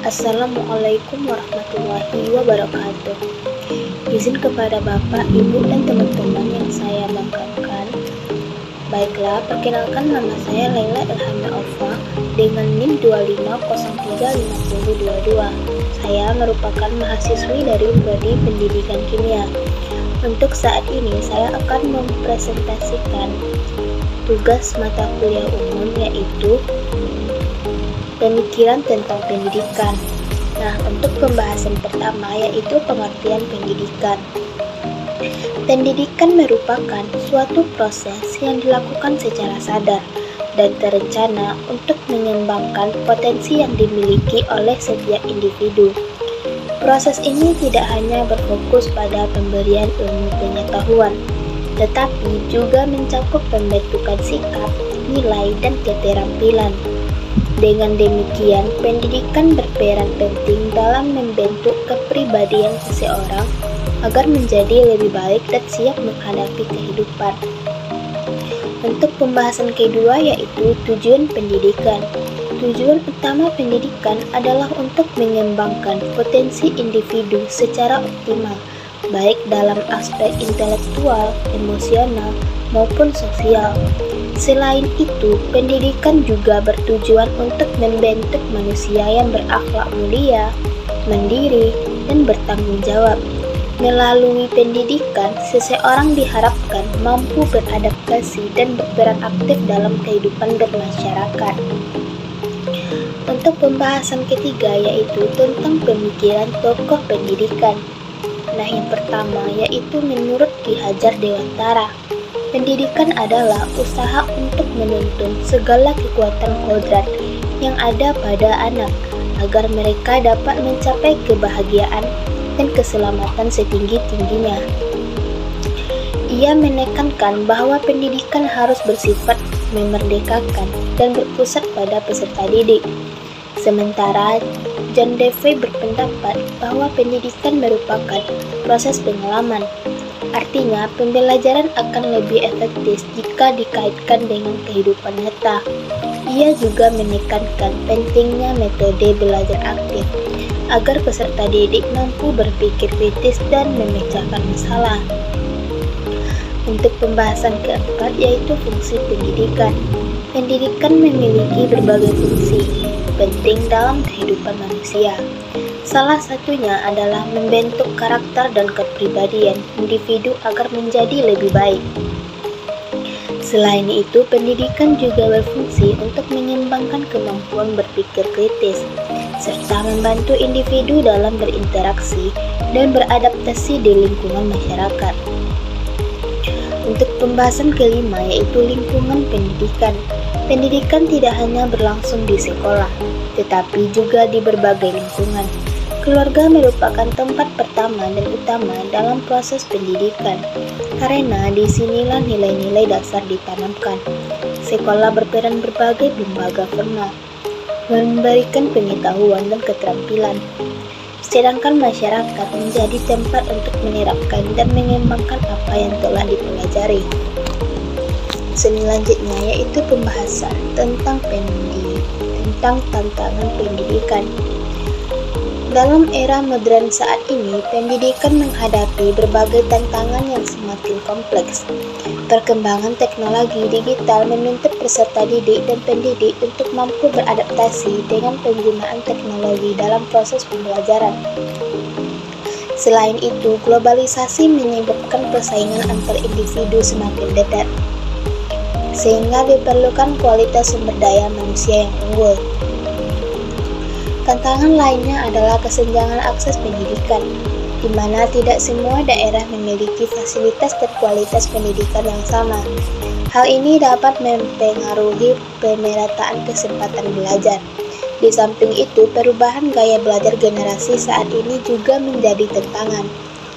Assalamualaikum warahmatullahi wabarakatuh. Izin kepada Bapak, Ibu, dan teman-teman yang saya banggakan. Baiklah, perkenalkan nama saya Laila Ilhamia Alfa dengan NIM 25035022. Saya merupakan mahasiswi dari Prodi Pendidikan Kimia. Untuk saat ini, saya akan mempresentasikan tugas mata kuliah umum, yaitu pemikiran tentang pendidikan. Nah, untuk pembahasan pertama yaitu pengertian pendidikan. Pendidikan merupakan suatu proses yang dilakukan secara sadar dan terencana untuk mengembangkan potensi yang dimiliki oleh setiap individu. Proses ini tidak hanya berfokus pada pemberian ilmu pengetahuan, tetapi juga mencakup pembentukan sikap, nilai, dan keterampilan. Dengan demikian, pendidikan berperan penting dalam membentuk kepribadian seseorang agar menjadi lebih baik dan siap menghadapi kehidupan. Untuk pembahasan kedua yaitu tujuan pendidikan. Tujuan utama pendidikan adalah untuk mengembangkan potensi individu secara optimal, baik dalam aspek intelektual, emosional, maupun sosial. Selain itu, pendidikan juga bertujuan untuk membentuk manusia yang berakhlak mulia, mandiri, dan bertanggung jawab. Melalui pendidikan, seseorang diharapkan mampu beradaptasi dan berperan aktif dalam kehidupan bermasyarakat. Untuk pembahasan ketiga yaitu tentang pemikiran tokoh pendidikan. Nah, yang pertama yaitu menurut Ki Hajar Dewantara, pendidikan adalah usaha untuk menuntun segala kekuatan kodrat yang ada pada anak agar mereka dapat mencapai kebahagiaan dan keselamatan setinggi-tingginya. Ia menekankan bahwa pendidikan harus bersifat memerdekakan dan berpusat pada peserta didik. Sementara John Dewey berpendapat bahwa pendidikan merupakan proses pengalaman. Artinya, pembelajaran akan lebih efektif jika dikaitkan dengan kehidupan nyata. Ia juga menekankan pentingnya metode belajar aktif agar peserta didik mampu berpikir kritis dan memecahkan masalah. Untuk pembahasan keempat yaitu fungsi pendidikan. Pendidikan memiliki berbagai fungsi penting dalam kehidupan manusia. Salah satunya adalah membentuk karakter dan kepribadian individu agar menjadi lebih baik. Selain itu, pendidikan juga berfungsi untuk mengembangkan kemampuan berpikir kritis, serta membantu individu dalam berinteraksi dan beradaptasi di lingkungan masyarakat. Untuk pembahasan kelima yaitu lingkungan pendidikan. Pendidikan tidak hanya berlangsung di sekolah, tetapi juga di berbagai lingkungan. Keluarga merupakan tempat pertama dan utama dalam proses pendidikan, karena disinilah nilai-nilai dasar ditanamkan. Sekolah berperan berbagai lembaga formal, memberikan pengetahuan dan keterampilan, sedangkan masyarakat menjadi tempat untuk menerapkan dan mengembangkan apa yang telah dipelajari. Selanjutnya yaitu pembahasan tentang tantangan pendidikan. Dalam era modern saat ini, pendidikan menghadapi berbagai tantangan yang semakin kompleks. Perkembangan teknologi digital menuntut peserta didik dan pendidik untuk mampu beradaptasi dengan penggunaan teknologi dalam proses pembelajaran. Selain itu, globalisasi menyebabkan persaingan antar individu semakin ketat, sehingga diperlukan kualitas sumber daya manusia yang unggul. Tantangan lainnya adalah kesenjangan akses pendidikan, di mana tidak semua daerah memiliki fasilitas dan kualitas pendidikan yang sama. Hal ini dapat mempengaruhi pemerataan kesempatan belajar. Di samping itu, perubahan gaya belajar generasi saat ini juga menjadi tantangan,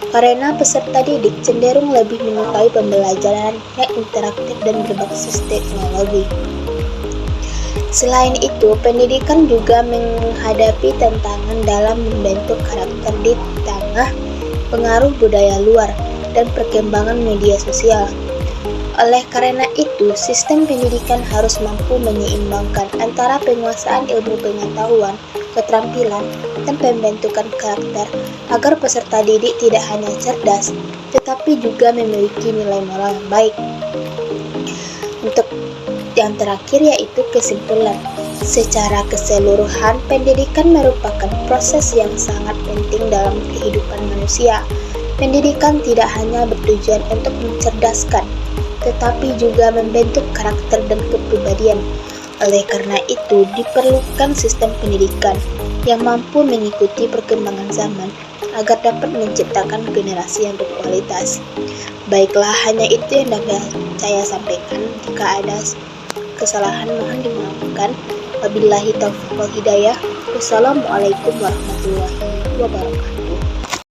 karena peserta didik cenderung lebih menyukai pembelajaran yang interaktif dan berbasis teknologi. Selain itu, pendidikan juga menghadapi tantangan dalam membentuk karakter di tengah pengaruh budaya luar dan perkembangan media sosial. Oleh karena itu, sistem pendidikan harus mampu menyeimbangkan antara penguasaan ilmu pengetahuan, keterampilan, dan pembentukan karakter agar peserta didik tidak hanya cerdas, tetapi juga memiliki nilai moral yang baik. Untuk yang terakhir yaitu kesimpulan. Secara keseluruhan, pendidikan merupakan proses yang sangat penting dalam kehidupan manusia. Pendidikan tidak hanya bertujuan untuk mencerdaskan, tetapi juga membentuk karakter dan kepribadian. Oleh karena itu, diperlukan sistem pendidikan yang mampu mengikuti perkembangan zaman agar dapat menciptakan generasi yang berkualitas. Baiklah, hanya itu yang dapat saya sampaikan. Jika ada kesalahan, mohon dimaafkan. Wabillahi taufiq wal hidayah. Wassalamualaikum warahmatullahi wabarakatuh.